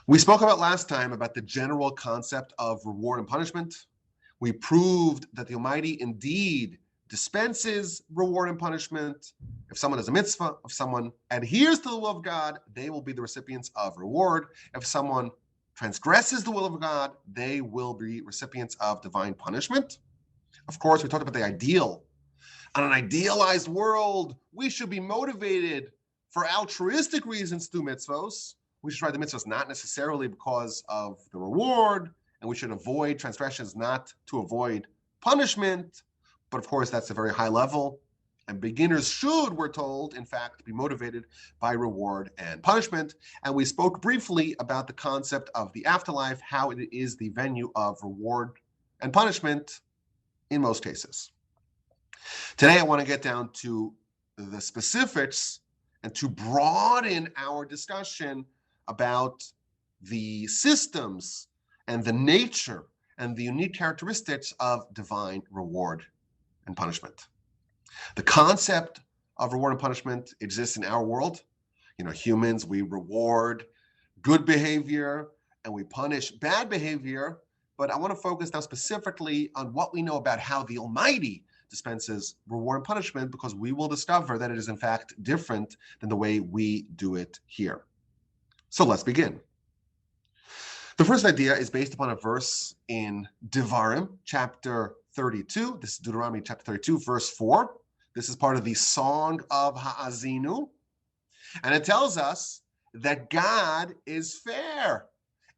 We spoke about last time about the general concept of reward and punishment. We proved that the Almighty indeed dispenses reward and punishment. If someone does a mitzvah, if someone adheres to the will of God, they will be the recipients of reward. If someone transgresses the will of God, they will be recipients of divine punishment. Of course, we talked about the ideal. On an idealized world, we should be motivated for altruistic reasons to do mitzvos. We should try the mitzvahs not necessarily because of the reward, and we should avoid transgressions not to avoid punishment. But of course, that's a very high level. And beginners should, we're told, in fact, be motivated by reward and punishment. And we spoke briefly about the concept of the afterlife, how it is the venue of reward and punishment in most cases. Today, I want to get down to the specifics and to broaden our discussion about the systems and the nature and the unique characteristics of divine reward and punishment. The concept of reward and punishment exists in our world. Humans, we reward good behavior and we punish bad behavior. But I want to focus now specifically on what we know about how the Almighty dispenses reward and punishment, because we will discover that it is in fact different than the way we do it here. So let's begin. The first idea is based upon a verse in Devarim, chapter 32. This is Deuteronomy chapter 32, verse 4. This is part of the Song of Ha'azinu. And it tells us that God is fair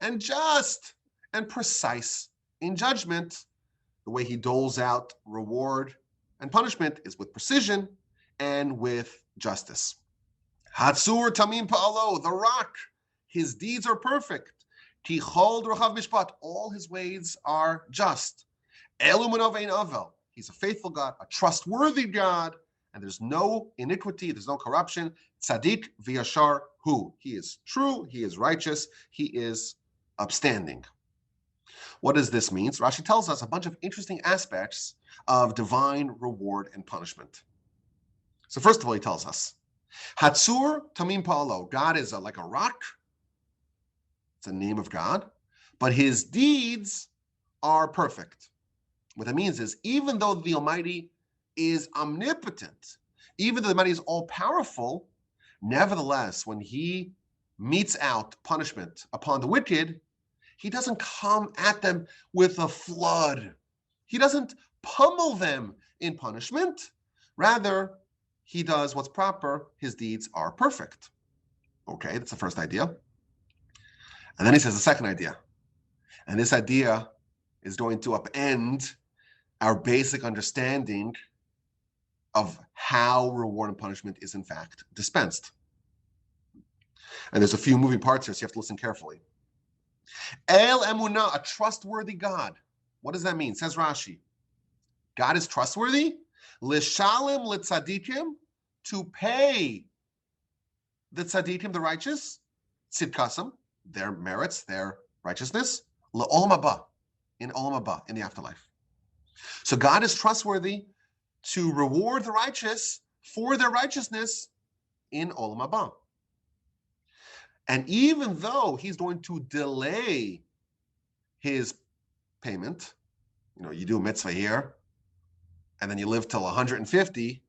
and just and precise in judgment. The way he doles out reward and punishment is with precision and with justice. Hatzur Tamim Pa'alo, the rock, his deeds are perfect. Tichol Rachav Mishpat, all his ways are just. Elu Manav Ein Avel, he's a faithful God, a trustworthy God, and there's no iniquity, there's no corruption. Tzadik v'yashar hu, he is true, he is righteous, he is upstanding. What does this mean? So Rashi tells us a bunch of interesting aspects of divine reward and punishment. So first of all, he tells us, Hatzur Tamim Pa'alo, God is like a rock. It's a name of God, but his deeds are perfect. What that means is, even though the Almighty is omnipotent, even though the Almighty is all-powerful, nevertheless, when he metes out punishment upon the wicked, he doesn't come at them with a flood. He doesn't pummel them in punishment. Rather, he does what's proper. His deeds are perfect. Okay, that's the first idea. And then he says the second idea. And this idea is going to upend our basic understanding of how reward and punishment is in fact dispensed. And there's a few moving parts here, so you have to listen carefully. El Emunah, a trustworthy God. What does that mean? Says Rashi. God is trustworthy. Lishalim litzadikim, to pay the tzadikim, the righteous, tzidkasam, their merits, their righteousness, le'olam haba, in olam haba, in the afterlife. So God is trustworthy to reward the righteous for their righteousness in olam haba. And even though he's going to delay his payment, you do a mitzvah here, and then you live till 150,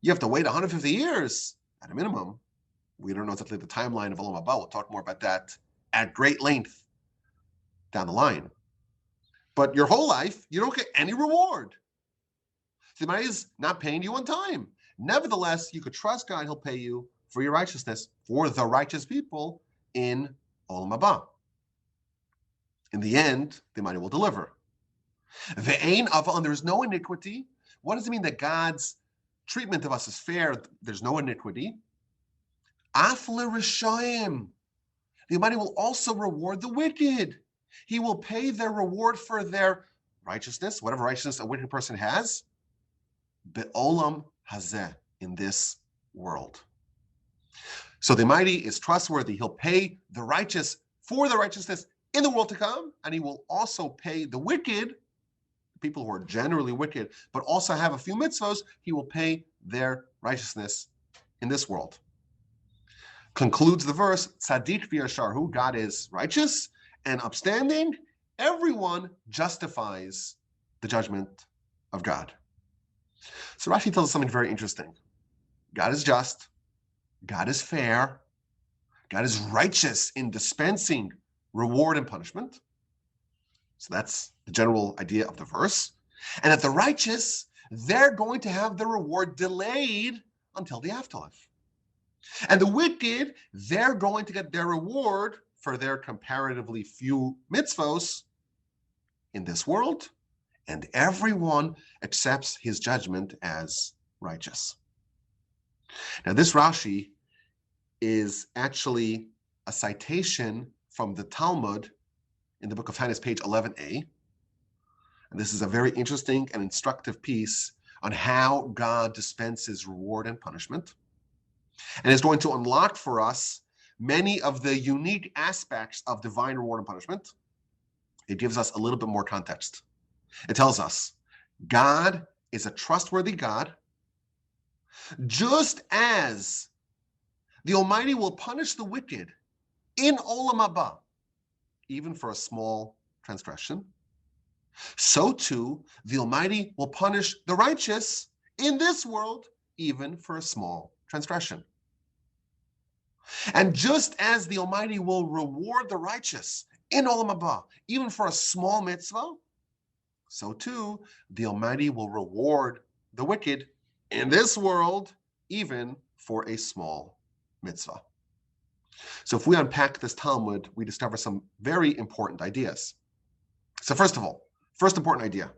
you have to wait 150 years at a minimum. We don't know exactly the timeline of Olam Haba. We'll talk more about that at great length down the line. But your whole life, you don't get any reward. The money is not paying you on time. Nevertheless, you could trust God, he'll pay you for your righteousness, for the righteous people in Olam Haba. In the end, the money will deliver. Ve'ein aval, and there is no iniquity. What does it mean that God's treatment of us is fair? There's no iniquity. Af l'rishayim, the Almighty will also reward the wicked. He will pay their reward for their righteousness, whatever righteousness a wicked person has, be'olam hazeh, in this world. So the Almighty is trustworthy. He'll pay the righteous for the righteousness in the world to come, and he will also pay the wicked, people who are generally wicked, but also have a few mitzvos, he will pay their righteousness in this world. concludes the verse, Tzaddik v'yashar, who God is righteous and upstanding, everyone justifies the judgment of God. So Rashi tells us something very interesting. God is just, God is fair, God is righteous in dispensing reward and punishment. So that's the general idea of the verse. And that the righteous, they're going to have their reward delayed until the afterlife. And the wicked, they're going to get their reward for their comparatively few mitzvos in this world, and everyone accepts his judgment as righteous. Now, this Rashi is actually a citation from the Talmud in the book of Taanis, page 11a. And this is a very interesting and instructive piece on how God dispenses reward and punishment. And it's going to unlock for us many of the unique aspects of divine reward and punishment. It gives us a little bit more context. It tells us God is a trustworthy God, just as the Almighty will punish the wicked in Olam Haba, even for a small transgression. So too, the Almighty will punish the righteous in this world, even for a small transgression. And just as the Almighty will reward the righteous in Olam Haba, even for a small mitzvah, so too, the Almighty will reward the wicked in this world, even for a small mitzvah. So if we unpack this Talmud, we discover some very important ideas. So first of all, first important idea,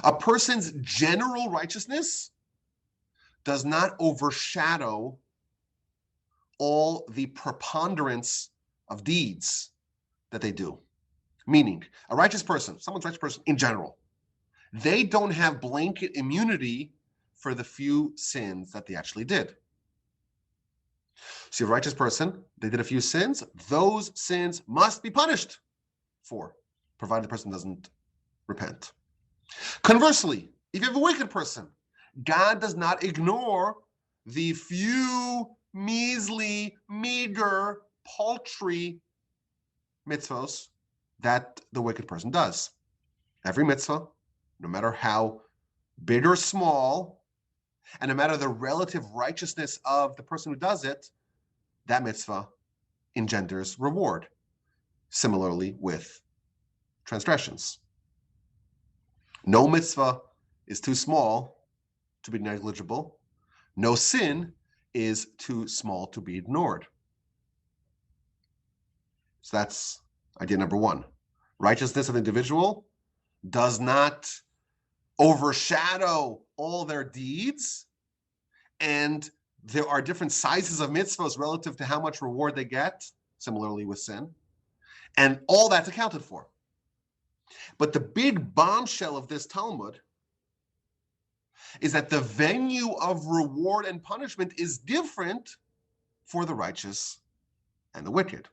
a person's general righteousness does not overshadow all the preponderance of deeds that they do. Meaning, a righteous person, someone's righteous person in general, they don't have blanket immunity for the few sins that they actually did. So you have a righteous person, they did a few sins, those sins must be punished for, provided the person doesn't repent. Conversely, if you have a wicked person, God does not ignore the few measly, meager, paltry mitzvos that the wicked person does. Every mitzvah, no matter how big or small, and no matter the relative righteousness of the person who does it, that mitzvah engenders reward. Similarly with transgressions. No mitzvah is too small to be negligible. No sin is too small to be ignored. So that's idea number one. Righteousness of the individual does not overshadow all their deeds, and there are different sizes of mitzvahs relative to how much reward they get, similarly with sin, and all that's accounted for. But the big bombshell of this Talmud is that the venue of reward and punishment is different for the righteous and the wicked.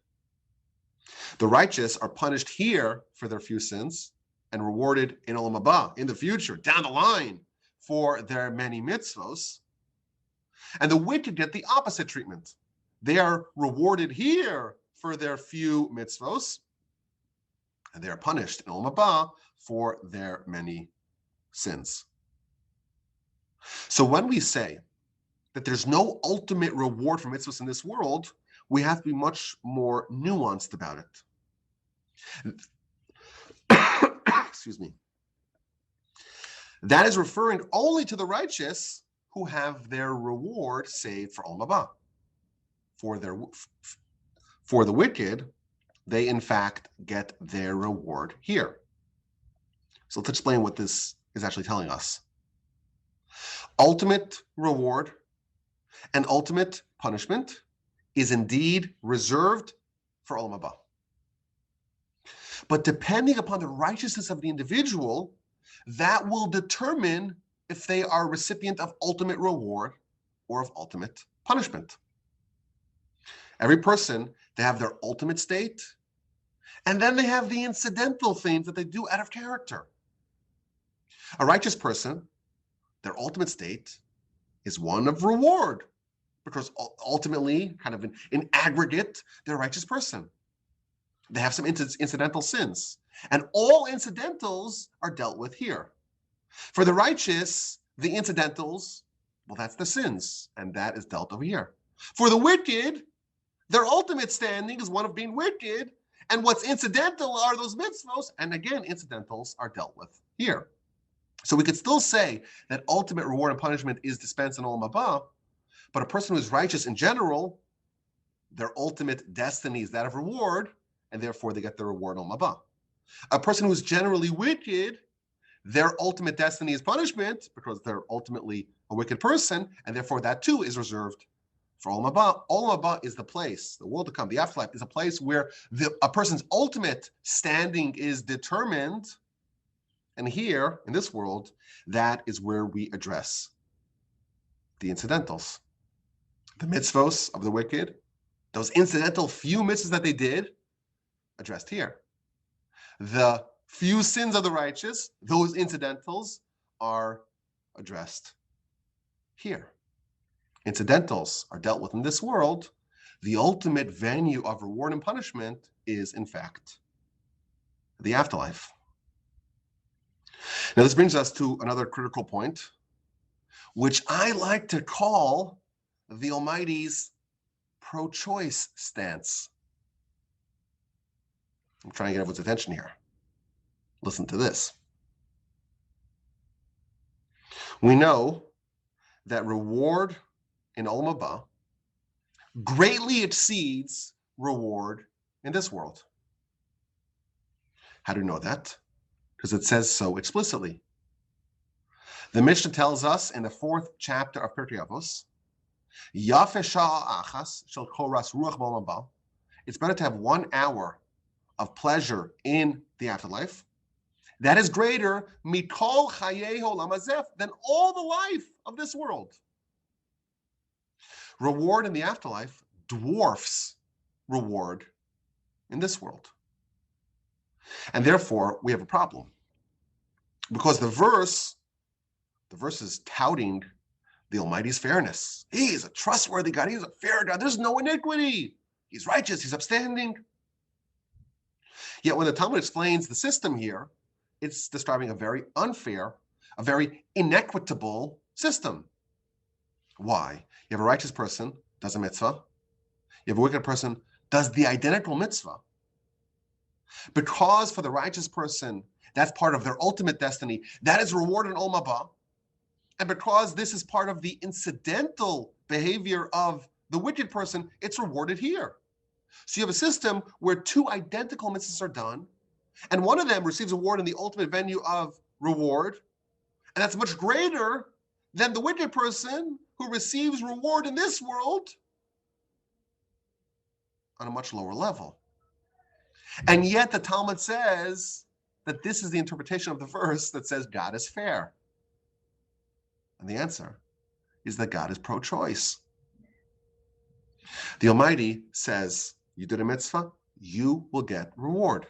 The righteous are punished here for their few sins and rewarded in Olam Haba, in the future, down the line, for their many mitzvos. And the wicked get the opposite treatment. They are rewarded here for their few mitzvos, and they are punished in Olam Haba for their many sins. So when we say that there's no ultimate reward for mitzvahs in this world, we have to be much more nuanced about it. Excuse me. That is referring only to the righteous who have their reward saved for Olam Haba. For the wicked, they in fact get their reward here. So let's explain what this is actually telling us. Ultimate reward and ultimate punishment is indeed reserved for Olam Haba. But depending upon the righteousness of the individual, that will determine if they are recipient of ultimate reward or of ultimate punishment. Every person, they have their ultimate state, and then they have the incidental things that they do out of character. A righteous person, their ultimate state is one of reward, because ultimately, kind of in aggregate, they're a righteous person. They have some incidental sins. And all incidentals are dealt with here. For the righteous, the incidentals, well, that's the sins, and that is dealt over here. For the wicked, their ultimate standing is one of being wicked, and what's incidental are those mitzvos, and again, incidentals are dealt with here. So we could still say that ultimate reward and punishment is dispensed in Olam Haba, but a person who is righteous in general, their ultimate destiny is that of reward, and therefore they get the reward in Olam Haba. A person who is generally wicked, their ultimate destiny is punishment because they're ultimately a wicked person, and therefore that too is reserved for Olam Haba. Olam Haba is the place, the world to come, the afterlife is a place where a person's ultimate standing is determined. And here, in this world, that is where we address the incidentals. The mitzvos of the wicked, those incidental few mitzvahs that they did, addressed here. The few sins of the righteous, those incidentals, are addressed here. Incidentals are dealt with in this world. The ultimate venue of reward and punishment is, in fact, the afterlife. Now, this brings us to another critical point, which I like to call the Almighty's pro-choice stance. I'm trying to get everyone's attention here. Listen to this. We know that reward in Olam Haba greatly exceeds reward in this world. How do we know that? Because it says so explicitly. The Mishnah tells us in the 4th chapter of Pirkei Avos, Yafeh sha'a achas shel koras ruach b'olam haba. It's better to have 1 hour of pleasure in the afterlife. That is greater mikol chayei olam hazeh, than all the life of this world. Reward in the afterlife dwarfs reward in this world. And therefore, we have a problem. Because the verse is touting the Almighty's fairness. He is a trustworthy God. He is a fair God. There's no iniquity. He's righteous. He's upstanding. Yet when the Talmud explains the system here, it's describing a very unfair, a very inequitable system. Why? You have a righteous person, does a mitzvah. You have a wicked person, does the identical mitzvah. Because for the righteous person, that's part of their ultimate destiny, that is reward in Olam Haba. And because this is part of the incidental behavior of the wicked person, it's rewarded here. So you have a system where 2 identical mitzvahs are done, and one of them receives reward in the ultimate venue of reward, and that's much greater than the wicked person who receives reward in this world on a much lower level. And yet the Talmud says that this is the interpretation of the verse that says God is fair. And the answer is that God is pro-choice. The Almighty says, you did a mitzvah, you will get reward.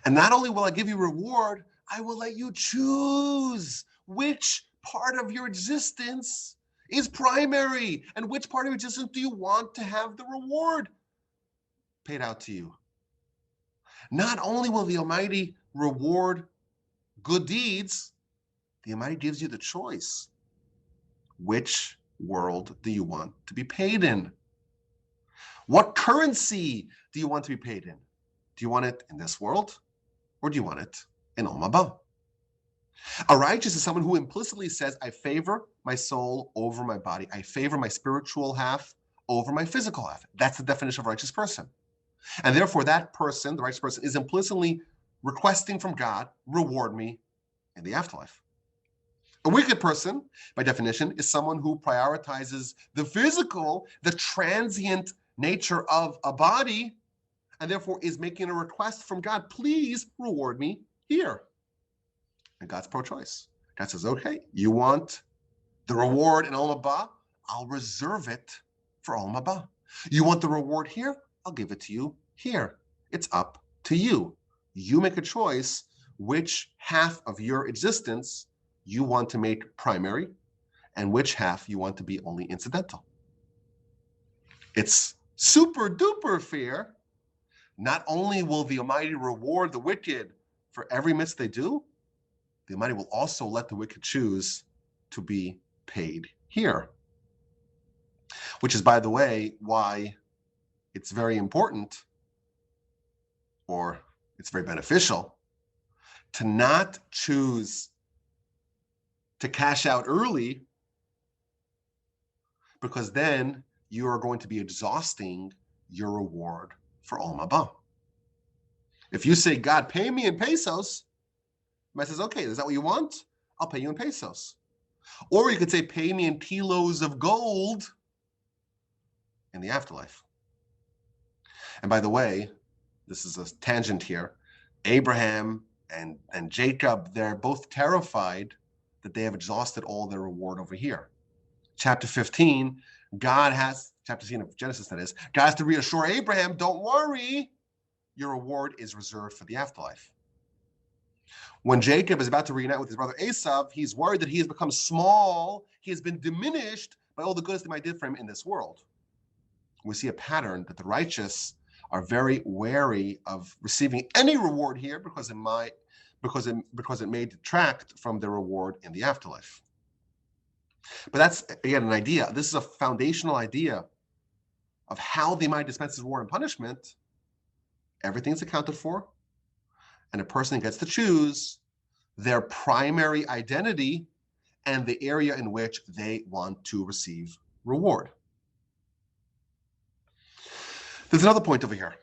And not only will I give you reward, I will let you choose which part of your existence is primary and which part of your existence do you want to have the reward paid out to you. Not only will the Almighty reward good deeds, the Almighty gives you the choice. Which world do you want to be paid in? What currency do you want to be paid in? Do you want it in this world, or do you want it in Olam Haba? A righteous is someone who implicitly says, I favor my soul over my body. I favor my spiritual half over my physical half. That's the definition of a righteous person. And therefore, that person, the righteous person, is implicitly requesting from God, reward me in the afterlife. A wicked person, by definition, is someone who prioritizes the physical, the transient nature of a body, and therefore is making a request from God, please reward me here. And God's pro-choice. God says, okay, you want the reward in Olam Haba? I'll reserve it for Olam Haba. You want the reward here? I'll give it to you here. It's up to you. You make a choice which half of your existence you want to make primary and which half you want to be only incidental. It's super duper fair. Not only will the Almighty reward the wicked for every mitzvah they do, the Almighty will also let the wicked choose to be paid here. Which is, by the way, why it's very important, or it's very beneficial, to not choose to cash out early, because then you are going to be exhausting your reward for Olam Haba. If you say, God, pay me in pesos, God says, okay, is that what you want? I'll pay you in pesos. Or you could say, pay me in kilos of gold in the afterlife. And by the way, this is a tangent here. Abraham and Jacob, they're both terrified that they have exhausted all their reward over here. Chapter 15, chapter 15 of Genesis, that is, God has to reassure Abraham, don't worry, your reward is reserved for the afterlife. When Jacob is about to reunite with his brother Esav, he's worried that he has become small, he has been diminished by all the goodness that might did for him in this world. We see a pattern that the righteous are very wary of receiving any reward here because it may detract from their reward in the afterlife. But that's, again, an idea. This is a foundational idea of how the Almighty dispenses reward and punishment. Everything's accounted for, and a person gets to choose their primary identity and the area in which they want to receive reward. There's another point over here.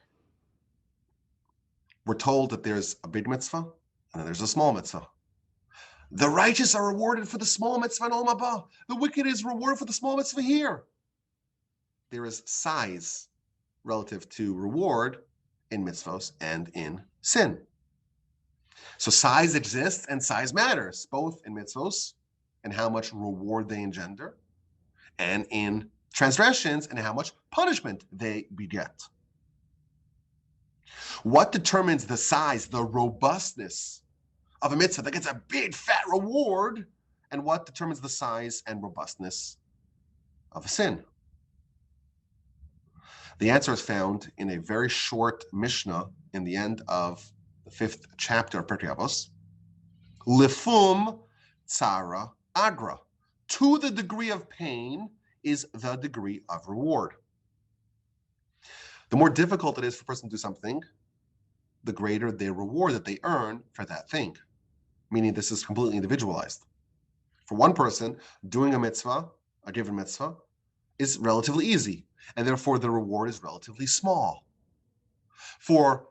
We're told that there's a big mitzvah and then there's a small mitzvah. The righteous are rewarded for the small mitzvah in Olam Haba. The wicked is rewarded for the small mitzvah here. There is size relative to reward in mitzvahs and in sin. So size exists and size matters, both in mitzvahs and how much reward they engender, and in transgressions and how much punishment they beget. What determines the size, the robustness of a mitzvah that gets a big fat reward, and what determines the size and robustness of a sin? The answer is found in a very short Mishnah in the end of the 5th chapter of Pirkei Avos. Lifum tzara agra. To the degree of pain is the degree of reward. The more difficult it is for a person to do something, the greater the reward that they earn for that thing. Meaning this is completely individualized. For one person, doing a mitzvah, a given mitzvah, is relatively easy, and therefore the reward is relatively small. For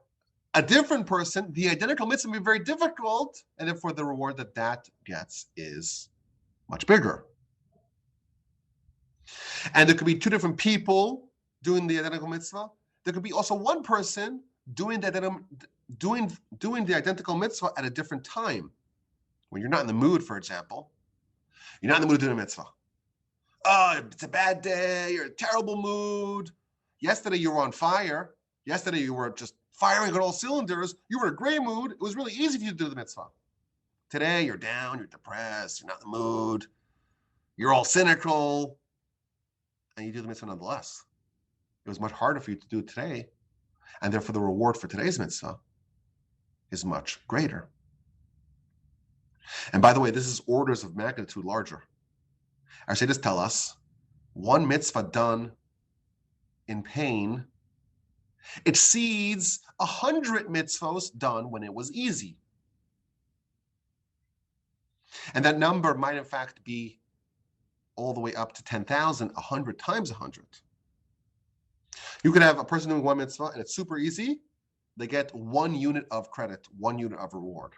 a different person, the identical mitzvah may be very difficult, and therefore the reward that gets is much bigger. And there could be two different people doing the identical mitzvah. There could be also one person doing the identical mitzvah at a different time. When you're not in the mood, for example, you're not in the mood to do a mitzvah. Oh, it's a bad day, you're in a terrible mood. Yesterday you were on fire. Yesterday you were just firing on all cylinders. You were in a great mood. It was really easy for you to do the mitzvah. Today you're down, you're depressed, you're not in the mood, you're all cynical, and you do the mitzvah nonetheless. It was much harder for you to do it today, and therefore the reward for today's mitzvah is much greater. And by the way, this is orders of magnitude larger. Our sages tell us one mitzvah done in pain exceeds 100 mitzvahs done when it was easy. And that number might in fact be all the way up to 10,000, 100 times 100. You could have a person doing one mitzvah and it's super easy. They get 1 unit of credit, 1 unit of reward.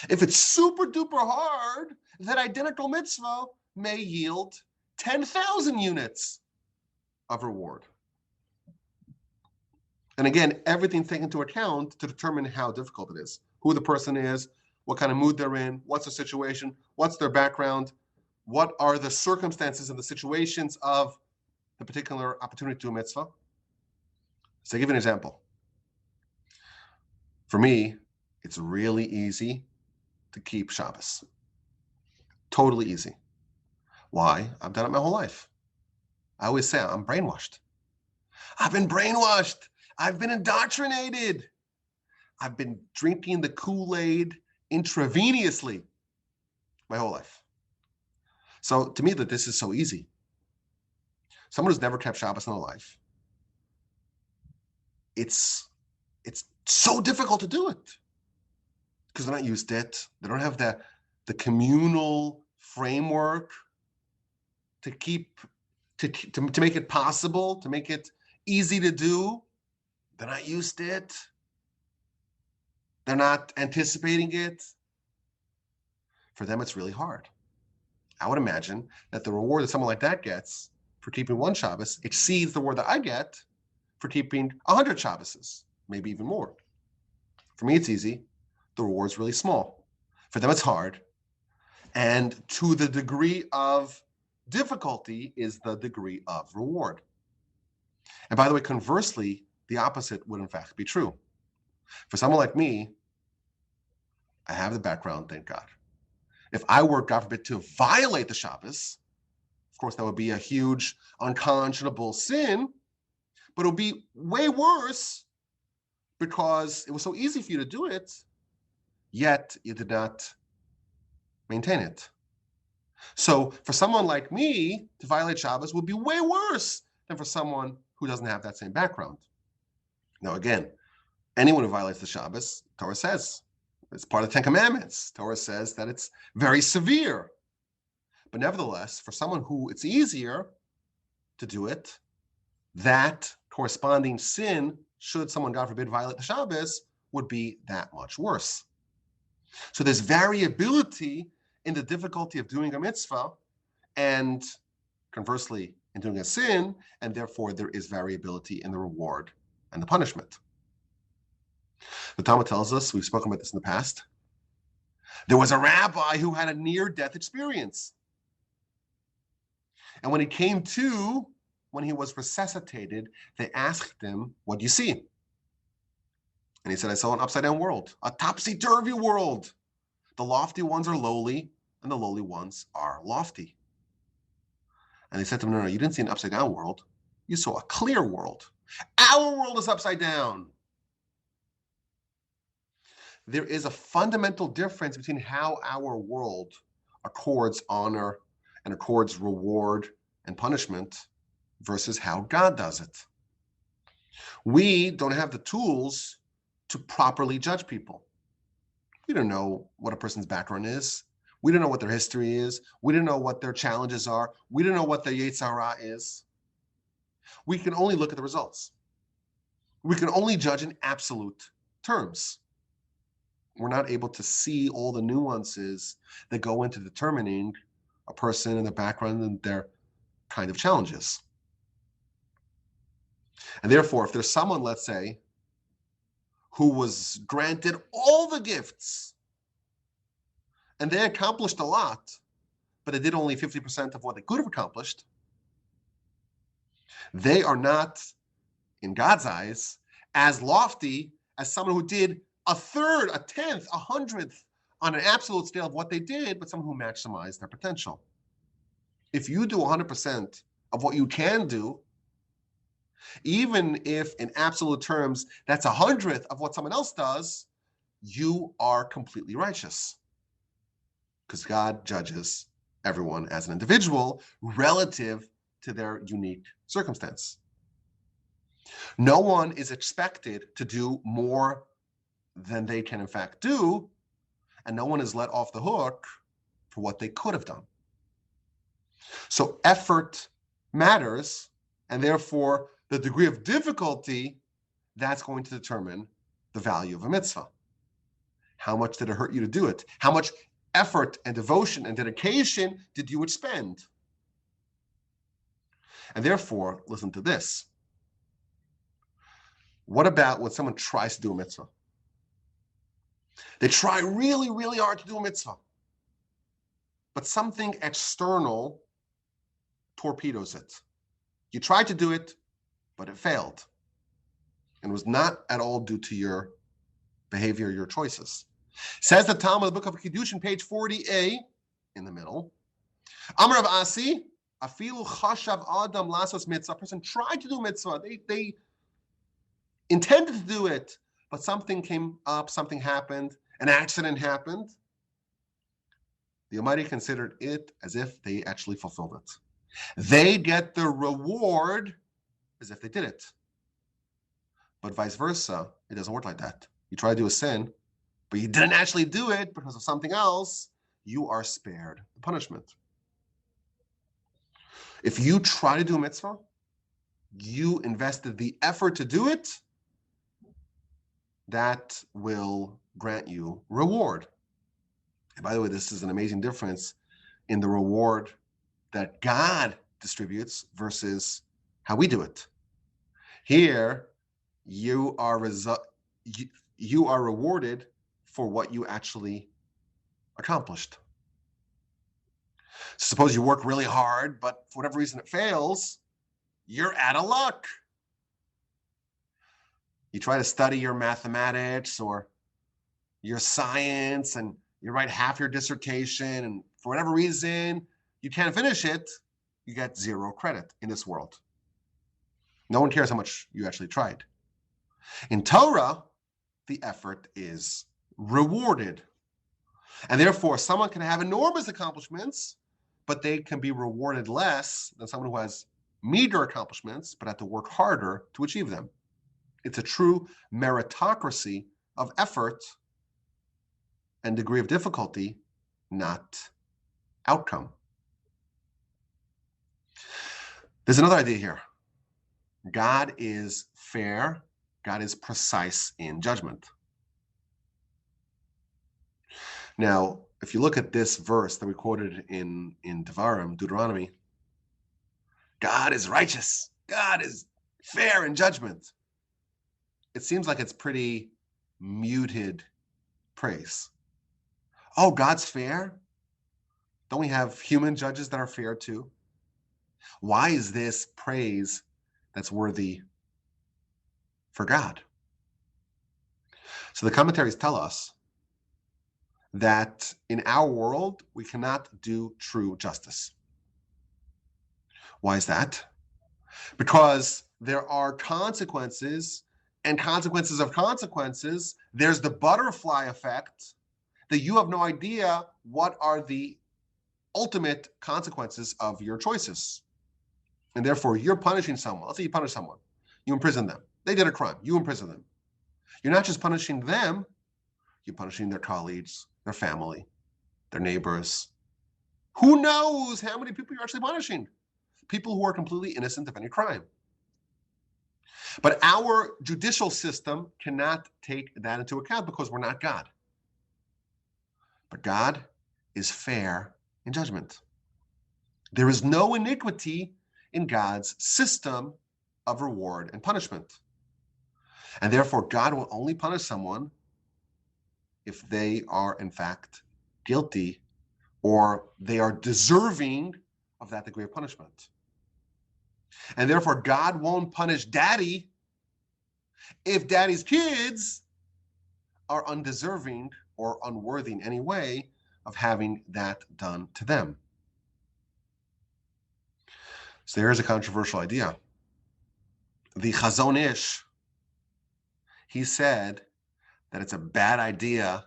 If it's super duper hard, that identical mitzvah may yield 10,000 units of reward. And again, everything's taken into account to determine how difficult it is, who the person is, what kind of mood they're in, what's the situation, what's their background, what are the circumstances and the situations of the particular opportunity to do a mitzvah. So I'll give you an example. For me, it's really easy to keep Shabbos. Totally easy. Why? I've done it my whole life. I always say I'm brainwashed. I've been brainwashed. I've been indoctrinated. I've been drinking the Kool-Aid intravenously my whole life. So to me, that this is so easy. Someone who's never kept Shabbos in their life, it's so difficult to do it because they're not used to it. They don't have the communal framework to make it possible, to make it easy to do. They're not used to it. They're not anticipating it. For them, it's really hard. I would imagine that the reward that someone like that gets for keeping one Shabbos exceeds the reward that I get for keeping 100 Shabboses, maybe even more. For me, it's easy. The reward's really small. For them, it's hard. And to the degree of difficulty is the degree of reward. And by the way, conversely, the opposite would in fact be true. For someone like me, I have the background, thank God. If I were, God forbid, to violate the Shabbos, of course, that would be a huge, unconscionable sin, but it would be way worse because it was so easy for you to do it, yet you did not maintain it. So for someone like me, to violate Shabbos would be way worse than for someone who doesn't have that same background. Now, again, anyone who violates the Shabbos, Torah says, it's part of the Ten Commandments. Torah says that it's very severe. But nevertheless, for someone who it's easier to do it, that corresponding sin, should someone, God forbid, violate the Shabbos, would be that much worse. So there's variability in the difficulty of doing a mitzvah, and conversely, in doing a sin, and therefore there is variability in the reward and the punishment. The Talmud tells us, we've spoken about this in the past, there was a rabbi who had a near-death experience. And when he came to, when he was resuscitated, they asked him, what do you see? And he said, I saw an upside-down world, a topsy-turvy world. The lofty ones are lowly, and the lowly ones are lofty. And they said to him, no, you didn't see an upside-down world. You saw a clear world. Our world is upside down. There is a fundamental difference between how our world accords honor and accords reward and punishment versus how God does it. We don't have the tools to properly judge people. We don't know what a person's background is. We don't know what their history is. We don't know what their challenges are. We don't know what their Yetzer Hara is. We can only look at the results. We can only judge in absolute terms. We're not able to see all the nuances that go into determining a person and their background and their kind of challenges. And therefore, if there's someone, let's say, who was granted all the gifts and they accomplished a lot, but they did only 50% of what they could have accomplished, they are not, in God's eyes, as lofty as someone who did a third, a tenth, a hundredth on an absolute scale of what they did, but someone who maximized their potential. If you do 100% of what you can do, even if in absolute terms that's 100th of what someone else does, you are completely righteous. Because God judges everyone as an individual relative to their unique circumstance. No one is expected to do more than they can in fact do, and no one is let off the hook for what they could have done. So effort matters, and therefore the degree of difficulty, that's going to determine the value of a mitzvah. How much did it hurt you to do it? How much effort and devotion and dedication did you expend? And therefore, listen to this. What about when someone tries to do a mitzvah? They try really, really hard to do a mitzvah, but something external torpedoes it. You tried to do it, but it failed. And was not at all due to your behavior, your choices. Says the Talmud, the book of Kiddushin, page 40a, in the middle, Amar of Asi, afilu chashav adam lasos mitzvah. A person tried to do mitzvah. They intended to do it, but something came up, something happened, an accident happened. The Almighty considered it as if they actually fulfilled it. They get the reward as if they did it. But vice versa, it doesn't work like that. You try to do a sin, but you didn't actually do it because of something else, you are spared the punishment. If you try to do a mitzvah, you invested the effort to do it, that will grant you reward. And by the way, this is an amazing difference in the reward that God distributes versus how we do it. Here, you are rewarded for what you actually accomplished. So suppose you work really hard, but for whatever reason it fails, you're out of luck. You try to study your mathematics or your science and you write half your dissertation, and for whatever reason you can't finish it, you get 0 credit in this world. No one cares how much you actually tried. In Torah, the effort is rewarded. And therefore, someone can have enormous accomplishments, but they can be rewarded less than someone who has meager accomplishments, but had to work harder to achieve them. It's a true meritocracy of effort and degree of difficulty, not outcome. There's another idea here. God is fair. God is precise in judgment. Now, if you look at this verse that we quoted in Devarim, Deuteronomy, God is righteous. God is fair in judgment. It seems like it's pretty muted praise. Oh, God's fair? Don't we have human judges that are fair too? Why is this praise that's worthy for God? So the commentaries tell us that in our world, we cannot do true justice. Why is that? Because there are consequences and consequences of consequences. There's the butterfly effect that you have no idea what are the ultimate consequences of your choices. And therefore, you're punishing someone. Let's say you punish someone. You imprison them. They did a crime. You imprison them. You're not just punishing them. You're punishing their colleagues, their family, their neighbors. Who knows how many people you're actually punishing? People who are completely innocent of any crime. But our judicial system cannot take that into account because we're not God. But God is fair in judgment. There is no iniquity in God's system of reward and punishment. And therefore, God will only punish someone if they are, in fact, guilty or they are deserving of that degree of punishment. And therefore, God won't punish daddy if daddy's kids are undeserving or unworthy in any way of having that done to them. So there is a controversial idea. The Chazon Ish, he said that it's a bad idea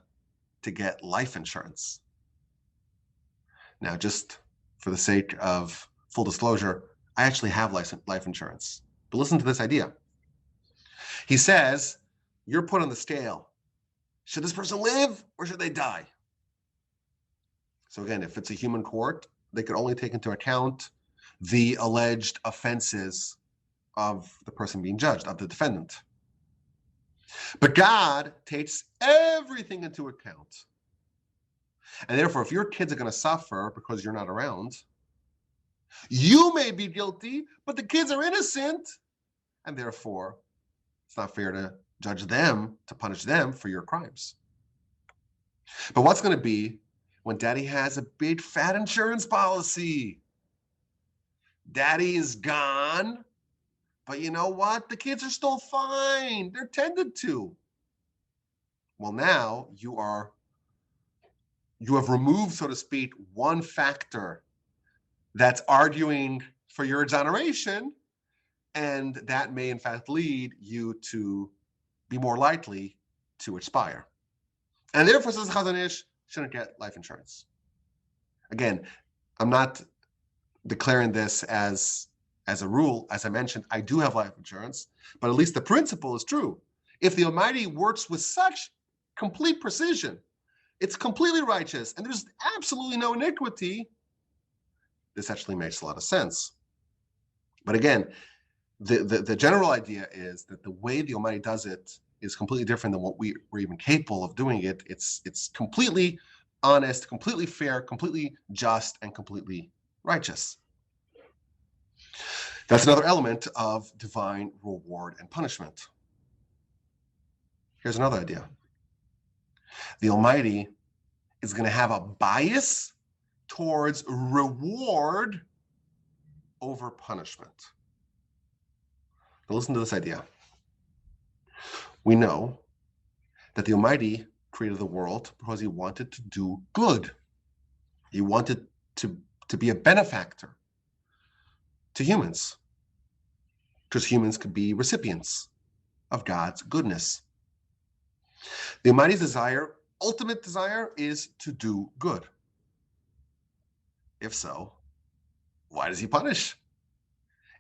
to get life insurance. Now, just for the sake of full disclosure, I actually have life insurance. But listen to this idea. He says, you're put on the scale. Should this person live or should they die? So again, if it's a human court, they could only take into account the alleged offenses of the person being judged, of the defendant. But God takes everything into account. And therefore, if your kids are going to suffer because you're not around, you may be guilty, but the kids are innocent. And therefore, it's not fair to judge them, to punish them for your crimes. But what's going to be when daddy has a big fat insurance policy? Daddy is gone, but you know what? The kids are still fine. They're tended to. Well, now you have removed, so to speak, one factor that's arguing for your exoneration, and that may in fact lead you to be more likely to expire. And therefore, says Chazon Ish, shouldn't get life insurance. Again, I'm not declaring this as a rule. As I mentioned, I do have life insurance, but at least the principle is true. If the Almighty works with such complete precision, it's completely righteous, and there's absolutely no iniquity, this actually makes a lot of sense. But again, the general idea is that the way the Almighty does it is completely different than what we're even capable of doing it. It's completely honest, completely fair, completely just, and completely righteous. That's another element of divine reward and punishment. Here's another idea. The Almighty is going to have a bias towards reward over punishment. Now listen to this idea. We know that the Almighty created the world because he wanted to do good. He wanted to be a benefactor to humans, because humans could be recipients of God's goodness. The Almighty's desire, ultimate desire, is to do good. If so, why does he punish?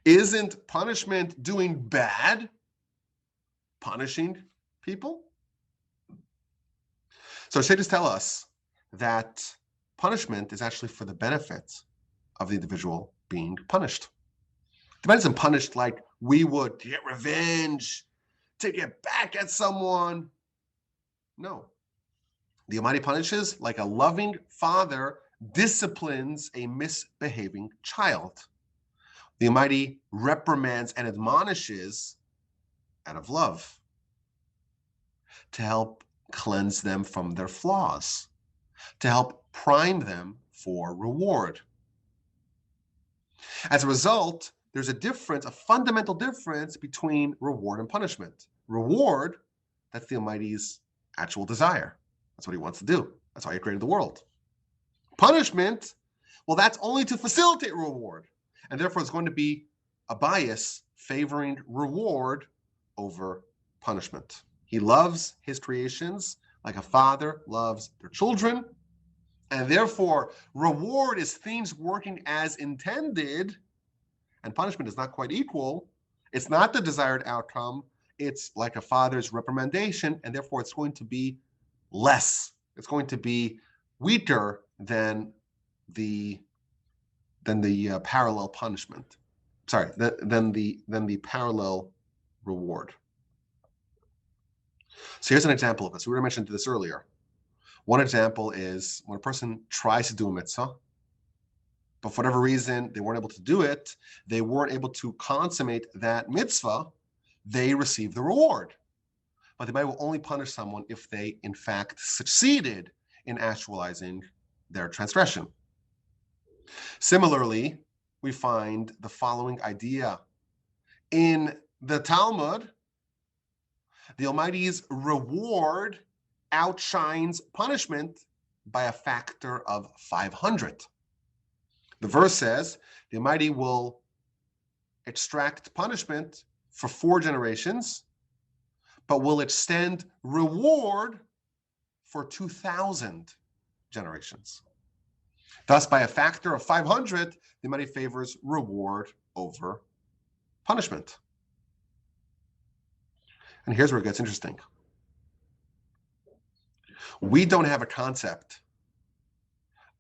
Isn't punishment doing bad? Punishing people? So sages tell us that punishment is actually for the benefit of the individual being punished. The man isn't punished like we would to get revenge, to get back at someone. No. The Almighty punishes like a loving father disciplines a misbehaving child. The Almighty reprimands and admonishes out of love to help cleanse them from their flaws, to help prime them for reward. As a result, there's a fundamental difference between reward and punishment. Reward, that's the Almighty's actual desire. That's what he wants to do. That's why he created the world. Punishment, well, that's only to facilitate reward. And therefore, it's going to be a bias favoring reward over punishment. He loves his creations like a father loves their children. And therefore, reward is things working as intended, and punishment is not quite equal. It's not the desired outcome. It's like a father's reprimandation, and therefore it's going to be less. It's going to be weaker than the parallel punishment. Sorry, than the parallel reward. So here's an example of this. We already mentioned this earlier. One example is when a person tries to do a mitzvah, but for whatever reason they weren't able to do it, they weren't able to consummate that mitzvah, they receive the reward. But the Almighty will only punish someone if they, in fact, succeeded in actualizing their transgression. Similarly, we find the following idea. In the Talmud, the Almighty's reward outshines punishment by a factor of 500. The verse says the Almighty will extract punishment for 4 generations, but will extend reward for 2,000 generations. Thus, by a factor of 500, the Almighty favors reward over punishment. And here's where it gets interesting. We don't have a concept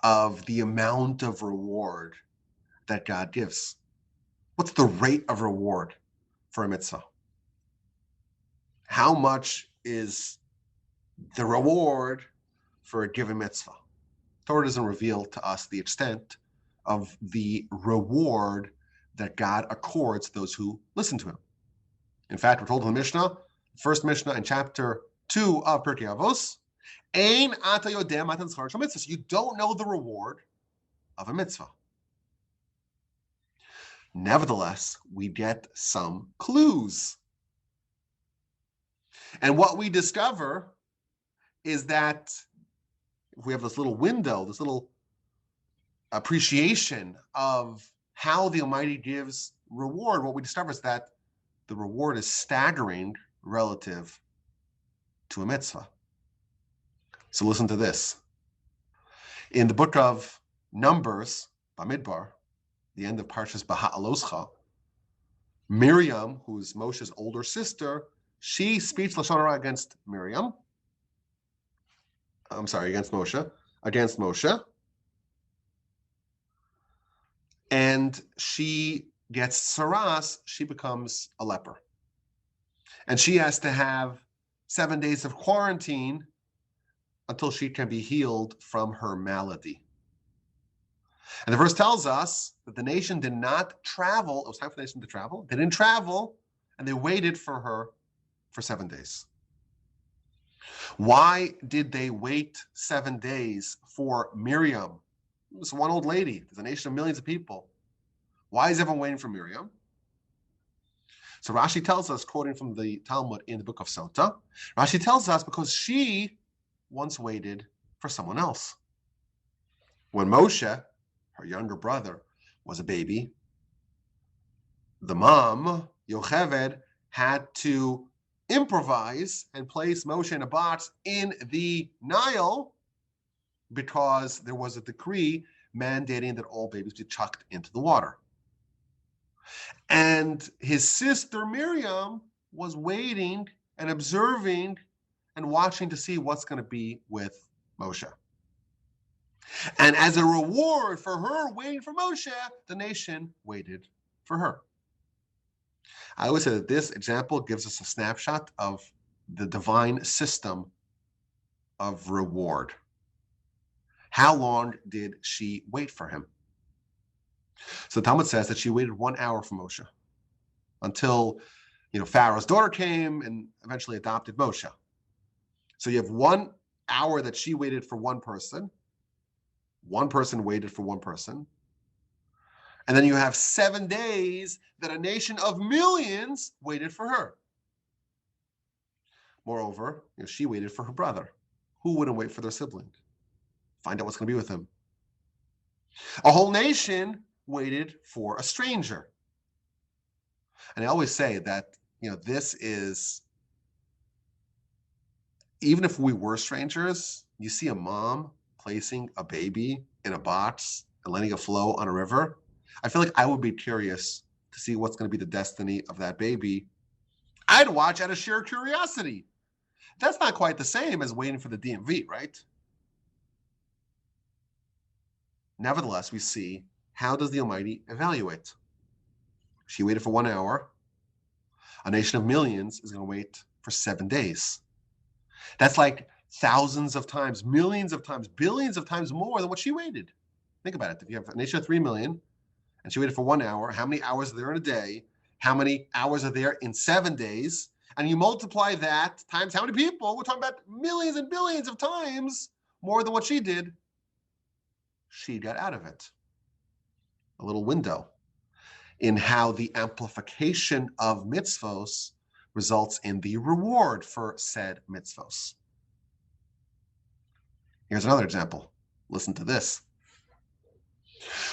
of the amount of reward that God gives. What's the rate of reward for a mitzvah? How much is the reward for a given mitzvah? Torah doesn't reveal to us the extent of the reward that God accords those who listen to him. In fact, we're told in the Mishnah, first Mishnah in chapter 2 of Pirkei Avos, Ein ata yodeh matan schar shel mitzvah. You don't know the reward of a mitzvah. Nevertheless, we get some clues. And what we discover is that if we have this little window, this little appreciation of how the Almighty gives reward, what we discover is that the reward is staggering relative to a mitzvah. So listen to this. In the book of Numbers, Bamidbar, the end of Parshas Beha'aloscha, Miriam, who is Moshe's older sister, she speaks Lashon Hara against Moshe. And she gets saras, she becomes a leper. And she has to have 7 days of quarantine until she can be healed from her malady. And the verse tells us that the nation did not travel. It was time for the nation to travel. They didn't travel, and they waited for her for 7 days. Why did they wait 7 days for Miriam? This one old lady. There's a nation of millions of people. Why is everyone waiting for Miriam? So Rashi tells us, quoting from the Talmud in the book of Sota, Rashi tells us because she once waited for someone else. When Moshe, her younger brother, was a baby, the mom, Yocheved, had to improvise and place Moshe in a box in the Nile because there was a decree mandating that all babies be chucked into the water. And his sister Miriam was waiting and observing and watching to see what's going to be with Moshe. And as a reward for her waiting for Moshe, the nation waited for her. I always say that this example gives us a snapshot of the divine system of reward. How long did she wait for him? So the Talmud says that she waited 1 hour for Moshe until, Pharaoh's daughter came and eventually adopted Moshe. So you have 1 hour that she waited for one person waited for one person, and then you have 7 days that a nation of millions waited for her. Moreover, she waited for her brother. Who wouldn't wait for their sibling? Find out what's going to be with him. A whole nation waited for a stranger. And I always say that, this is, even if we were strangers, you see a mom placing a baby in a box and letting it flow on a river, I feel like I would be curious to see what's going to be the destiny of that baby. I'd watch out of sheer curiosity. That's not quite the same as waiting for the DMV, right? Nevertheless, we see, how does the Almighty evaluate? She waited for 1 hour. A nation of millions is going to wait for 7 days. That's like thousands of times, millions of times, billions of times more than what she waited. Think about it. If you have a nation of 3 million and she waited for 1 hour, how many hours are there in a day? How many hours are there in 7 days? And you multiply that times how many people? We're talking about millions and billions of times more than what she did. She got out of it. A little window in how the amplification of mitzvos results in the reward for said mitzvos. Here's another example. Listen to this.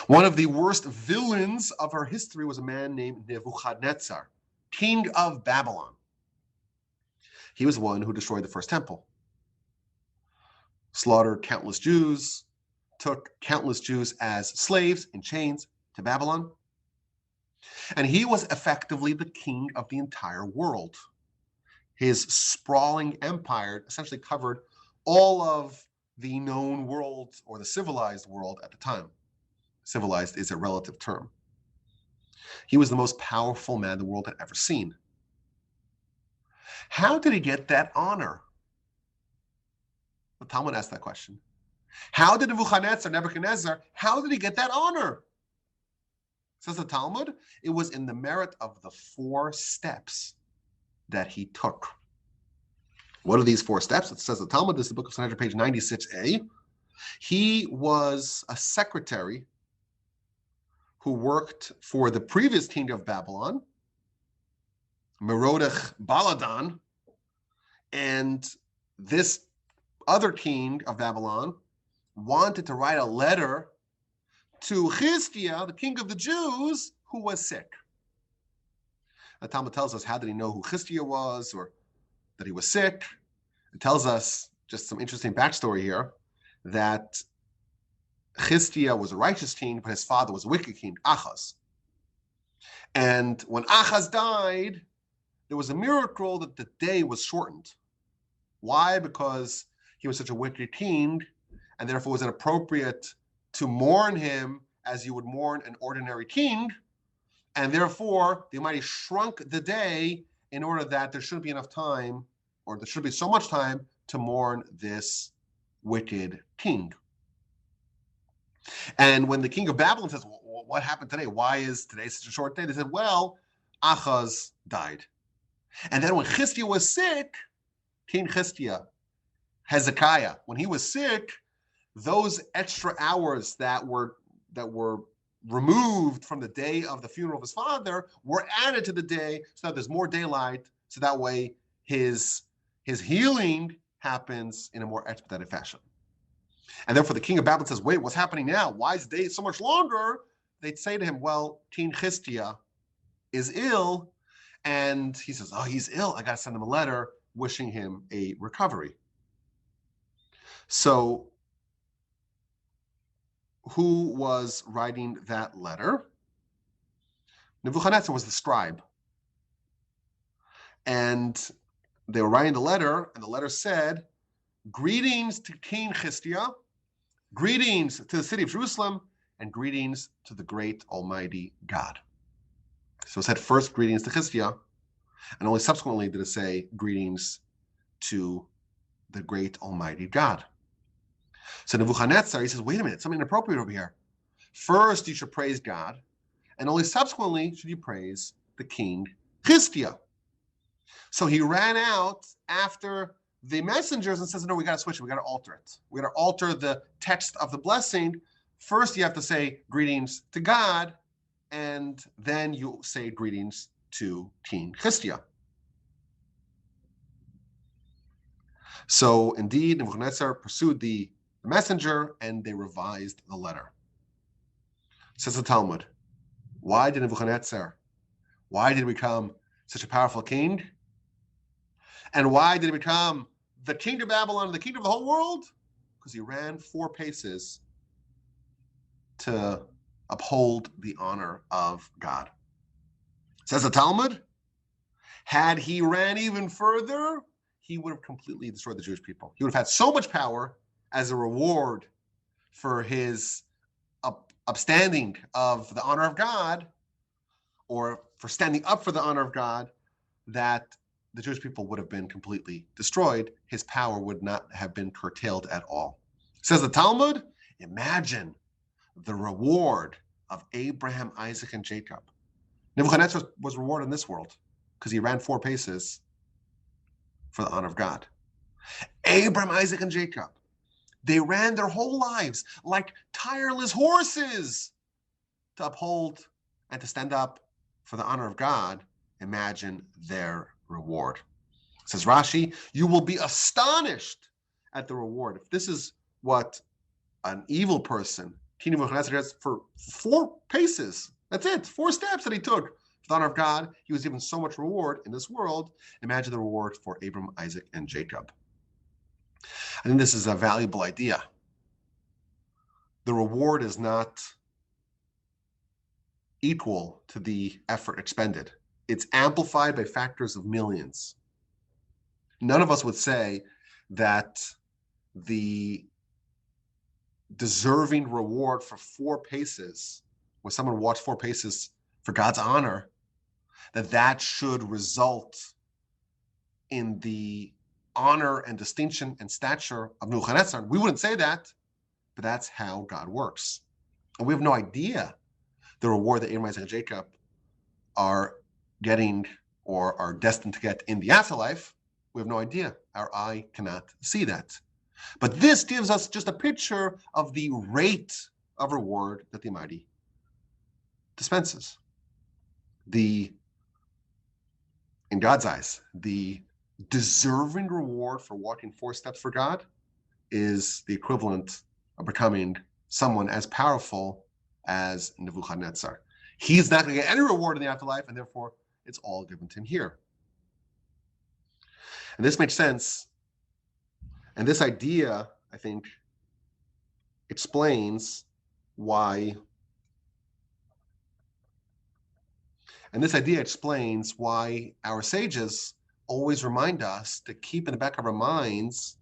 One of the worst villains of our history was a man named Nebuchadnezzar, king of Babylon. He was the one who destroyed the first temple, slaughtered countless Jews, took countless Jews as slaves in chains to Babylon. And he was effectively the king of the entire world. His sprawling empire essentially covered all of the known world or the civilized world at the time. Civilized is a relative term. He was the most powerful man the world had ever seen. How did he get that honor? The Talmud asked that question. How did Nebuchadnezzar, how did he get that honor? Says the Talmud, it was in the merit of the 4 steps that he took. What are these 4 steps? It says the Talmud, this is the book of Sanhedrin, page 96a. He was a secretary who worked for the previous king of Babylon, Merodach Baladan, and this other king of Babylon wanted to write a letter to Chizkiah, the king of the Jews, who was sick. The Talmud tells us, how did he know who Chizkiah was, or that he was sick? It tells us just some interesting backstory here, that Chizkiah was a righteous king, but his father was a wicked king, Achaz. And when Achaz died, there was a miracle that the day was shortened. Why? Because he was such a wicked king, and therefore it was inappropriate to mourn him as you would mourn an ordinary king. And therefore, the Almighty shrunk the day in order that there shouldn't be enough time, or there should be so much time to mourn this wicked king. And when the king of Babylon says, well, what happened today? Why is today such a short day? They said, well, Achaz died. And then when Chizkiah was sick, King Chizkiah, Hezekiah, when he was sick, those extra hours that were removed from the day of the funeral of his father were added to the day, so that there's more daylight, so that way his healing happens in a more expedited fashion. And therefore the king of Babylon says, wait, what's happening now? Why is the day so much longer? They'd say to him, well, King Chizkiah is ill. And he says, oh, he's ill. I got to send him a letter wishing him a recovery. So who was writing that letter? Nebuchadnezzar was the scribe. And they were writing the letter, and the letter said, greetings to King Chizkiah, greetings to the city of Jerusalem, and greetings to the great Almighty God. So it said first greetings to Chizkiah, and only subsequently did it say greetings to the great Almighty God. So Nebuchadnezzar, he says, wait a minute, something inappropriate over here. First, you should praise God, and only subsequently should you praise the king Chizkiah. So he ran out after the messengers and says, no, we got to switch it. We got to alter it. We got to alter the text of the blessing. First, you have to say greetings to God, and then you say greetings to King Chizkiah. So indeed, Nebuchadnezzar pursued the messenger, and they revised the letter. Says the Talmud, why did he become such a powerful king? And why did he become the king of Babylon, the king of the whole world? Because he ran 4 paces to uphold the honor of God. Says the Talmud, had he ran even further, he would have completely destroyed the Jewish people. He would have had so much power as a reward for his upstanding of the honor of God, or for standing up for the honor of God, that the Jewish people would have been completely destroyed. His power would not have been curtailed at all. Says the Talmud, imagine the reward of Abraham, Isaac, and Jacob. Nebuchadnezzar was rewarded in this world because he ran 4 paces for the honor of God. Abraham, Isaac, and Jacob, they ran their whole lives like tireless horses to uphold and to stand up for the honor of God. Imagine their reward. Says Rashi, you will be astonished at the reward. If this is what an evil person, King Nebuchadnezzar, has for 4 paces, that's it, 4 steps that he took for the honor of God, he was given so much reward in this world. Imagine the reward for Abram, Isaac, and Jacob. I think this is a valuable idea. The reward is not equal to the effort expended. It's amplified by factors of millions. None of us would say that the deserving reward for 4 paces, when someone walks 4 paces for God's honor, that should result in the honor and distinction and stature of Nebuchadnezzar. We wouldn't say that, but that's how God works. And we have no idea the reward that Abraham, Isaac, and Jacob are getting or are destined to get in the afterlife. We have no idea. Our eye cannot see that. But this gives us just a picture of the rate of reward that the Almighty dispenses. In God's eyes, the deserving reward for walking 4 steps for God is the equivalent of becoming someone as powerful as Nebuchadnezzar. He's not going to get any reward in the afterlife, and therefore it's all given to him here. And this makes sense. And this idea, I think, explains why. And this idea explains why our sages always remind us to keep in the back of our minds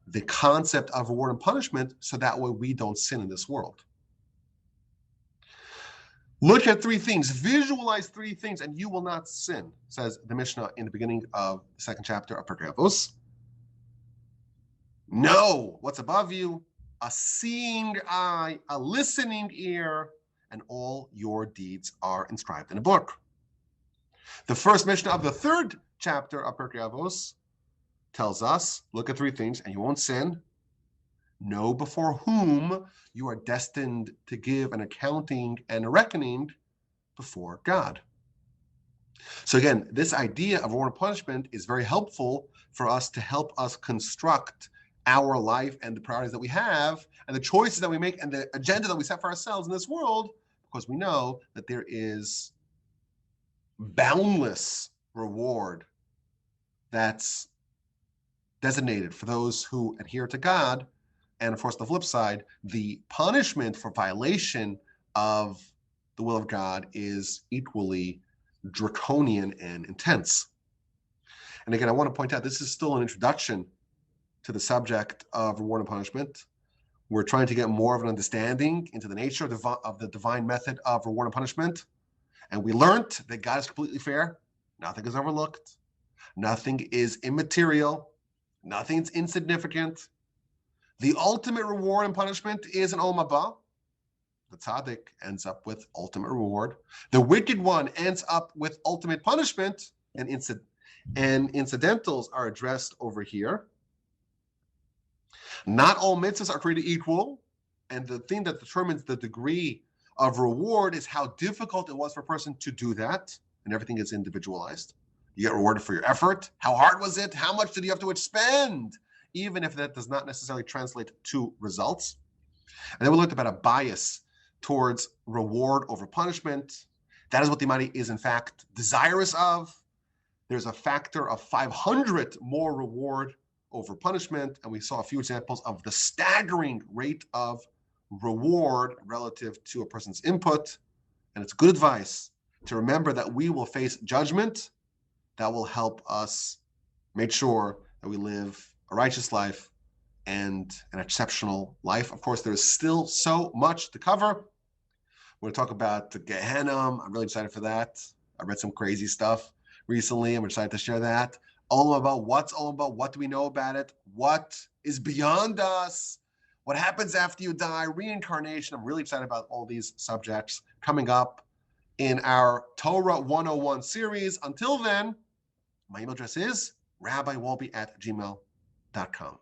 the concept of reward and punishment, so that way we don't sin in this world. Look at three things, visualize three things, and you will not sin, says the Mishnah in the beginning of the second chapter of Pirkei Avos. Know what's above you, a seeing eye, a listening ear, and all your deeds are inscribed in a book. The first Mishnah of the third chapter of Pirkei Avos tells us, look at three things and you won't sin. Know before whom you are destined to give an accounting and a reckoning before God. So again, this idea of reward and punishment is very helpful for us to help us construct our life and the priorities that we have and the choices that we make and the agenda that we set for ourselves in this world, because we know that there is boundless reward that's designated for those who adhere to God. And of course, the flip side, the punishment for violation of the will of God is equally draconian and intense. And again, I want to point out, this is still an introduction to the subject of reward and punishment. We're trying to get more of an understanding into the nature of the divine method of reward and punishment. And we learned that God is completely fair. Nothing is overlooked. Nothing is immaterial. Nothing is insignificant. The ultimate reward and punishment is an Olam Haba. The tzaddik ends up with ultimate reward. The wicked one ends up with ultimate punishment, and incidentals are addressed over here. Not all mitzvahs are created equal, and the thing that determines the degree of reward is how difficult it was for a person to do that, and everything is individualized. You get rewarded for your effort. How hard was it? How much did you have to expend? Even if that does not necessarily translate to results. And then we looked about a bias towards reward over punishment. That is what the Almighty is in fact desirous of. There's a factor of 500 more reward over punishment, and we saw a few examples of the staggering rate of reward relative to a person's input. And it's good advice to remember that we will face judgment. That will help us make sure that we live a righteous life and an exceptional life. Of course, there is still so much to cover. We're going to talk about the Gehenna. I'm really excited for that. I read some crazy stuff recently. I'm excited to share that. Olam Haba, what's Olam Haba? What do we know about it? What is beyond us? What happens after you die? Reincarnation. I'm really excited about all these subjects coming up in our Torah 101 series. Until then, my email address is rabbiwolbe@gmail.com.